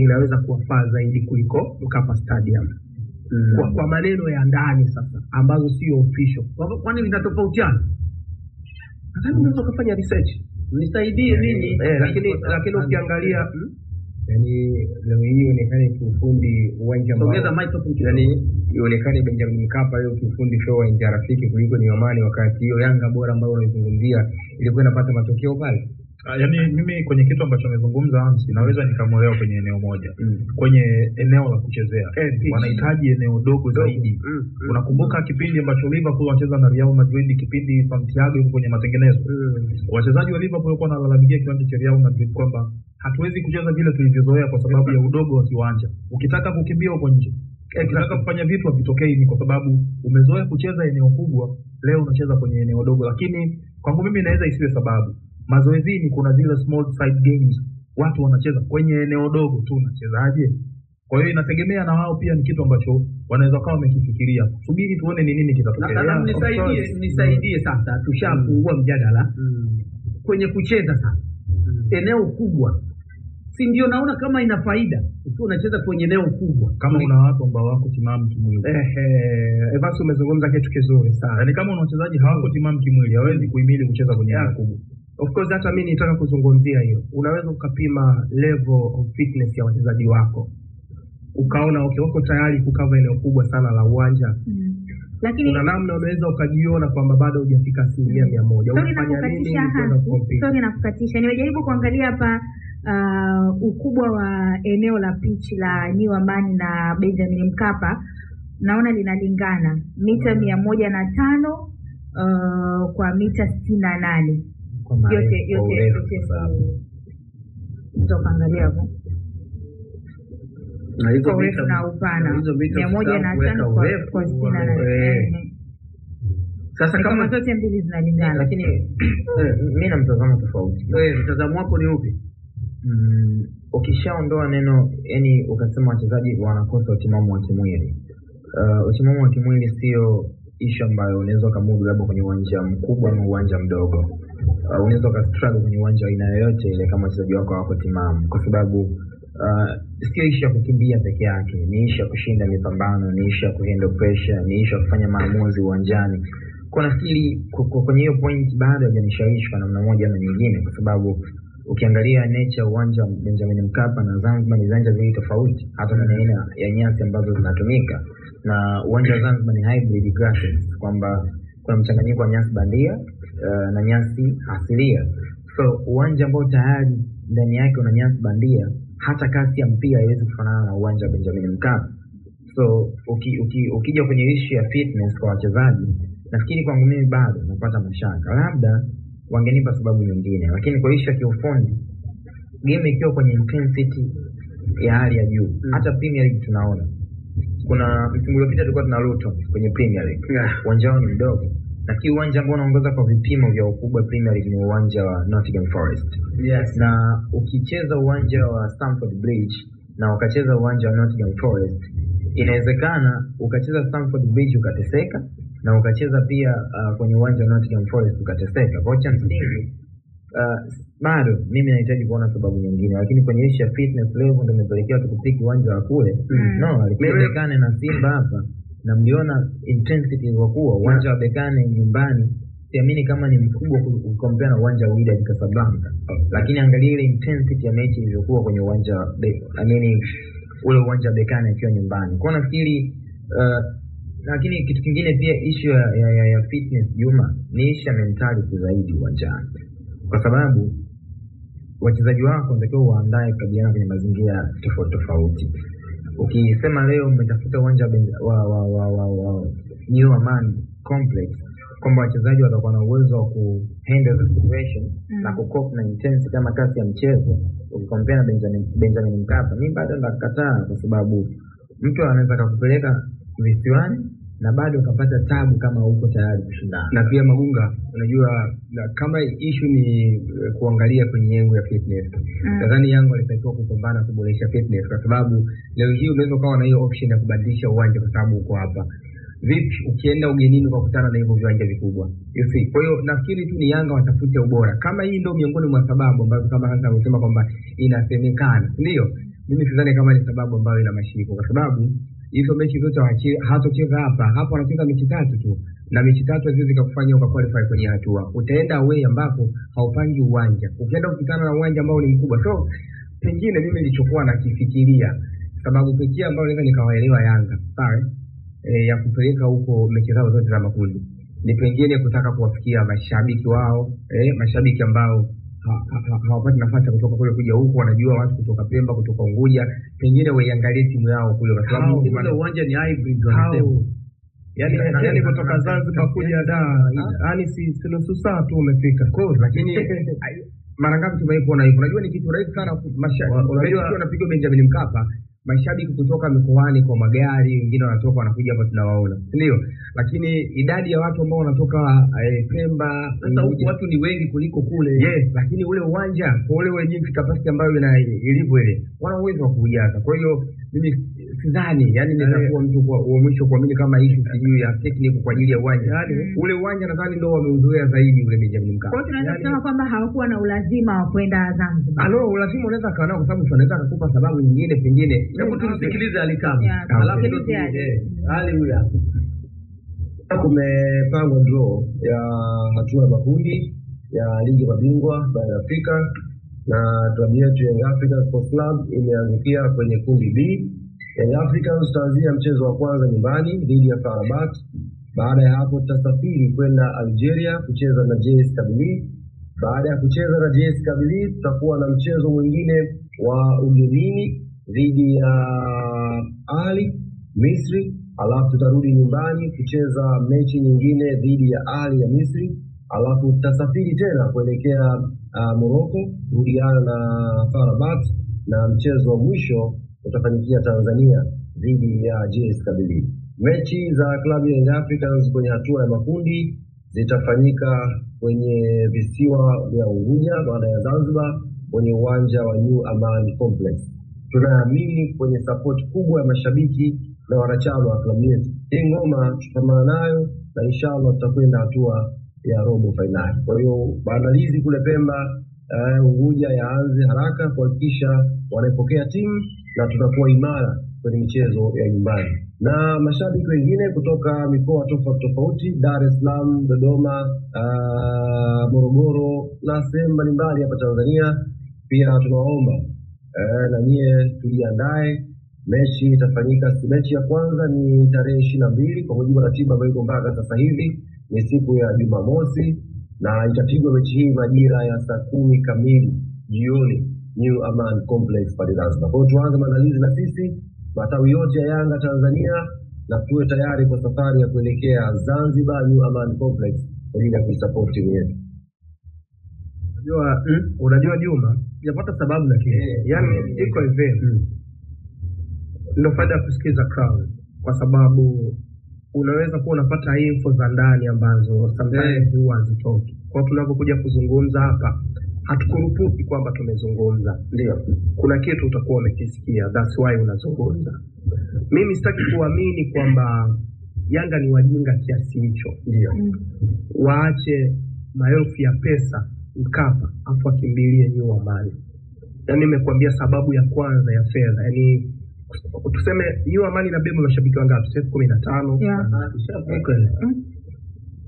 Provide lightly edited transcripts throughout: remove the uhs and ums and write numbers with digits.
inaweza kuwafaa zaidi kuliko Mkapa Stadium. Kwa maneno ya ndani sasa ambazo sio official. Kwani vinatofautiana? Nadhani unaweza kufanya research. Nisaidie nini? Lakini ukiangalia yani leo hii ionekane kiufundi uwanja ambao ongeza microphone, yani ionekane Benjamin Mkapa leo kiufundi show uwanja rafiki kuliko ni Amani, wakati hiyo Yanga bora ambayo unaizungumzia ilikuwa inapata matokeo pale. Yani mimi kwenye kitu ambacho amezungumza Hamsi naweza nikamuelewa kwenye eneo moja. Kwenye eneo la kuchezea wanahitaji eneo dogo zaidi. Unakumbuka kipindi ambacho Liverpool wacheza na Real Madrid, kipindi Santiago yuko kwenye matengenezo. Wachezaji wa Liverpool walikuwa wanalalamikia kiwanja cha Real Madrid kwamba hatuwezi kucheza vile tulivyozoea kwa sababu ya udogo wa kiwanja. Ukitaka kukimbia huko nje, ukitaka kufanya vitu havitokei, ni kwa sababu umezoea kucheza eneo kubwa, leo unacheza kwenye eneo dogo. Lakini kwangu mimi inaweza isiwe sababu. Mazoezini kuna zile small side games, watu wanacheza kwenye eneo dogo tu, unachezaje? Kwa hiyo inategemea na wao pia, ni kitu ambacho wanaweza kama wamekifikiria. Subiri tuone ni nini kitatokea. Na nisaidie sasa, tushafungua mjadala kwenye kucheza sasa. Eneo kubwa si ndio naona kama ina faida ukiwa unacheza kwenye eneo kubwa, kama una watu ambao wako timamu kimwili. Basi umezungumza kitu kizuri sana. Yaani kama una wachezaji hawako timamu kimwili, hawezi kuhimili kucheza kwenye eneo kubwa. Of course hata mimi nitaka kuzungumzia hiyo. Unaweza ukapima level of fitness ya wachezaji wako, ukaona wako tayari kukava eneo kubwa sana la uwanja. Lakini kuna namna unaweza ukajiona kwamba bado hujafika 100%. Unafanya nini ili nakukatisha? Nimejaribu kuangalia hapa ukubwa wa eneo la pitch la New Amani na Benjamin Mkapa. Naona linalingana mita 105 kwa mita 68. yote tutaangalia hapo. Na hizo mita na upana 105 kwa 68. Sasa kama zote mbili zinalingana, lakini mimi na mtazamo tofauti. Mtazamo wako ni upi? Ukishaondoa neno, yani ukasema wachezaji wanakosa utimamu wa kimwili. Utimamu wa kimwili sio issue ambayo unaweza kumudu labda kwenye uwanja mkubwa na uwanja mdogo. Unaweza kustruggle kwenye uwanja aina yoyote ile kama wachezaji wako wako timamu, kwa sababu sio issue ya kukimbia peke yake, ni issue ya kushinda mipambano, ni issue ya kuhandle pressure, ni issue ya kufanya maamuzi uwanjani. Kwa nafikiri kwenye hiyo point bado hajanishawishi kwa namna moja ama nyingine, kwa sababu ukiangalia nature uwanja Benjamin Mkapa na Zanzibar ni viwanja viwili tofauti, hata na aina ya nyasi ambazo zinatumika. Na uwanja wa Zanzibar ni hybrid grasses, kwamba kuna mchanganyiko wa nyasi bandia na nyasi asilia. So uwanja ambao tayari ndani yake una nyasi bandia, hata kasi ya mpira haiwezi kufanana na uwanja wa Benjamin Mkapa. So ukija kwenye issue ya fitness kwa wachezaji, nafikiri kwangu mimi bado napata mashaka. Labda wangenipa sababu nyingine, lakini kwa issue ya kiufundi, game ikiwa kwenye intensity ya hali ya juu, hata Premier League tunaona. Kuna msimu uliopita tulikuwa tuna Luton kwenye Premier League. Uwanja wao ni mdogo. Lakini uwanja ambao unaongoza kwa vipimo vya ukubwa Premier League ni uwanja wa Nottingham Forest. Yes. Na ukicheza uwanja wa Stamford Bridge na ukacheza uwanja wa Nottingham Forest, inawezekana ukacheza Stamford Bridge ukateseka na ukacheza pia kwenye uwanja wa Nottingham Forest ukateseka. Kwa hiyo msingi bado mimi nahitaji kuona sababu nyingine, lakini kwenye issue ya fitness level ndio imepelekea tukupiki uwanja wa kule. No, alipelekane na Simba hapa na mliona intensity ilivyokuwa. Uwanja wa Bekane nyumbani siamini kama ni mkubwa kukompea na uwanja wa Wydad Casablanca, lakini angalia ile intensity ya mechi ilivyokuwa kwenye uwanja ule uwanja wa Bekane akiwa nyumbani. Kwa nafikiri lakini kitu kingine pia issue ya fitness Juma ni issue ya mentality zaidi uwanjani, kwa sababu wachezaji wako wanatakiwa waandae kabiliana kwenye mazingira tofauti tofauti. Ukisema leo mmetafuta uwanja wa New Amani Complex kwamba wachezaji watakuwa na uwezo wa kuhandle the situation na kucope na intensity kama kasi ya mchezo, ukikompea na Benjamin Mkapa, mimi bado nakataa, kwa sababu mtu anaweza kukupeleka visiwani na bado ukapata tabu kama uko tayari kushindana. Na pia Magunga, unajua kama issue ni kuangalia kwenye yengo ya fitness. Nadhani Yanga alitakiwa kupambana kuboresha fitness, kwa sababu leo hii unaweza kuwa na hiyo option ya kubadilisha uwanja kwa sababu uko hapa. Vipi ukienda ugenini ukakutana na hivyo viwanja vikubwa? You see. Kwa hiyo nafikiri tu ni Yanga watafute ubora. Kama hii ndio miongoni mwa sababu ambazo kama Hassan amesema kwamba inasemekana. Ndio. Mimi sidhani kama ni sababu ambayo ina mashiko, kwa sababu hizo mechi zote hatocheza hapa wanacheza mechi 3 tu, na mechi 3 haziwezi kukufanya ukaqualify kwenye hatua. Utaenda away ambapo haupangi uwanja, ukienda kukutana na uwanja ambao ni mkubwa. So pengine mimi nilichokuwa nakifikiria, sababu pekee ambayo naweza nikawaelewa Yanga sawa ya kupeleka huko mechi zao zote za makundi ni pengine kutaka kuwafikia mashabiki wao, mashabiki ambao hawapati nafasi ya kutoka kule kuja huko, wanajua watu kutoka Pemba, kutoka Unguja, pengine waiangalie timu yao kule, kwa sababu ule uwanja ni hybrid wanasema. Yani kutoka Zanzibar kuja Dar, yani si nusu saa tu umefika. Lakini mara ngapi tumeikuona hivyo? Unajua ni kitu rahisi sana mashabiki wanapiga Benjamin Mkapa, mashabiki kutoka mikoani kwa magari, wengine wanatoka wanakuja hapa tunawaona, ndio. Lakini idadi ya watu ambao wanatoka Pemba, sasa huko watu ni wengi kuliko kule. Lakini ule uwanja kwa ule jinsi capacity ambayo ilivyo ile, wana uwezo wa kujaza. Kwa hiyo mimi sidhani nitakuwa mtu wa mwisho kuamini kama issue sijui ya technical kwa ajili ya uwanja. Ule uwanja nadhani ndio wameuzoea zaidi ule Benjamin Mkapa. Kwa hiyo tunaweza kusema kwamba hawakuwa na ulazima wa kwenda Zanzibar. Ulazima unaweza kawa nao, kwa sababu tunaweza kukupa sababu nyingine pengine. Hebu tumsikilize Alikama. Alafu hali huyu hapa. Kumepangwa draw ya hatua ya makundi ya ligi mabingwa bara Afrika, na klabu yetu Young Africans Sports Club imeangukia kwenye kundi B. Young Africans tutaanzia mchezo wa kwanza nyumbani dhidi ya FAR Rabat. Baada ya hapo tutasafiri kwenda Algeria kucheza na JS Kabylie. Baada ya kucheza na JS Kabylie tutakuwa na mchezo mwingine wa ugenini dhidi ya Ali Misri. Alafu tutarudi nyumbani kucheza mechi nyingine dhidi ya Ali ya Misri. Alafu tutasafiri tena kuelekea Morocco kurudiana na FAR Rabat, na mchezo wa mwisho utafanyikia Tanzania dhidi ya JS Kabylie. Mechi za klabu ya Young Africans kwenye hatua ya makundi zitafanyika kwenye visiwa vya Unguja baada ya Zanzibar, kwenye uwanja wa New Aman Complex. Tunaamini kwenye support kubwa ya mashabiki na wanachama wa klabu yetu. Hii ngoma tutapambana nayo na inshallah tutakwenda hatua ya robo finali. Kwa hiyo maandalizi kule Pemba, Unguja yaanze haraka kuhakikisha wanaipokea timu na tutakuwa imara kwenye michezo ya nyumbani. Na mashabiki wengine kutoka mikoa tofauti, Dar es Salaam, Dodoma, Morogoro na sehemu mbalimbali hapa Tanzania, pia tunawaomba na nyie tujiandae. Mechi itafanyika, mechi ya kwanza ni tarehe 22 kwa mujibu wa ratiba ambayo iko mpaka sasa hivi, ni siku ya Jumamosi, na itapigwa mechi hii majira ya saa 10 kamili jioni New Aman Complex pale Zanzibar. Kwa hiyo tuanze maandalizi na sisi matawi yote ya Yanga Tanzania, na tuwe tayari kwa safari ya kuelekea Zanzibar New Aman Complex kwa ajili ya kuisupport timu yetu. Unajua Juma, yapata sababu lakini iko hivi. Ndio faida ya kusikiza crowd, kwa sababu unaweza kuwa unapata info za ndani ambazo sometimes huwa hazitoki. Kwa tunapokuja kuzungumza hapa, hatukurupuki kwamba tumezungumza. Ndio. Kuna kitu utakuwa umekisikia, that's why unazungumza. Mimi sitaki kuamini kwamba Yanga ni wajinga kiasi hicho. Ndio. Waache maelfu ya pesa Mkapa afu akimbilie New Aman. Nimekuambia sababu ya kwanza ya fedha. Tuseme New Aman inabeba mashabiki wangapi? 15.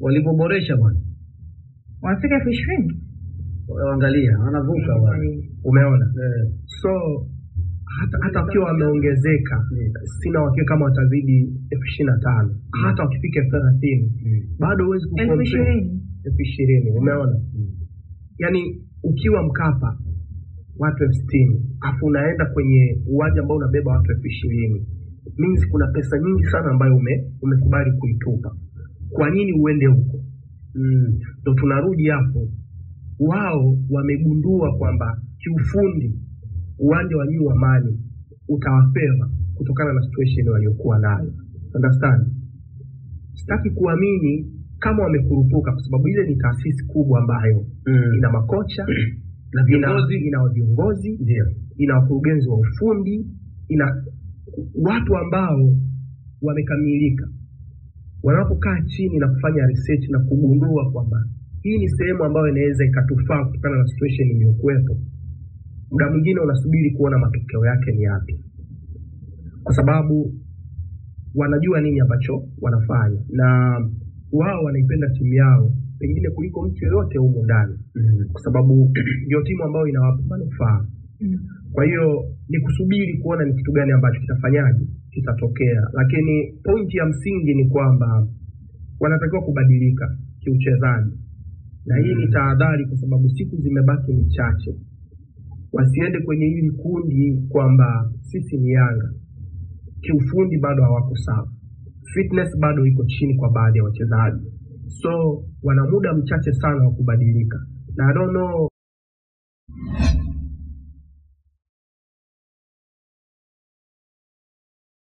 Walipoboresha bwana. Wanafika 20. Angalia, wanavuka bwana. Umeona? So hata wakiwa wameongezeka, sina uhakika kama watazidi 25. Hata wakifika 30, bado huwezi kukompare 20. Umeona? Yani ukiwa Mkapa watu 60, afu unaenda kwenye uwanja ambao unabeba watu 20, means kuna pesa nyingi sana ambayo umekubali kuitupa. Kwa nini uende huko? Ndio tunarudi hapo. Wao wamegundua kwamba kiufundi uwanja wa New Aman utawafeva kutokana na situation waliokuwa nayo. Understand? Sitaki kuamini kama wamekurupuka, kwa sababu ile ni taasisi kubwa ambayo ina makocha na viongozi, ndio, ina wakurugenzi wa ufundi, ina watu ambao wamekamilika. wanapokaa chini na kufanya research na kugundua kwamba hii ni sehemu ambayo inaweza ikatufaa kutokana na situation iliyokuwepo, muda mwingine unasubiri kuona matokeo yake ni yapi, kwa sababu wanajua nini ambacho wanafanya na wao wanaipenda timu yao pengine kuliko mtu yoyote humu ndani, kwa sababu ndio timu ambayo inawapa manufaa. Kwa hiyo ni kusubiri kuona ni kitu gani ambacho kitafanyaje, kitatokea. Lakini pointi ya msingi ni kwamba wanatakiwa kubadilika kiuchezaji, na hii ni tahadhari kwa sababu siku zimebaki ni chache. Wasiende kwenye hili kundi kwamba sisi ni Yanga, kiufundi bado hawako sawa, fitness bado iko chini kwa baadhi ya wachezaji, so wana muda mchache sana wa kubadilika. Na I don't know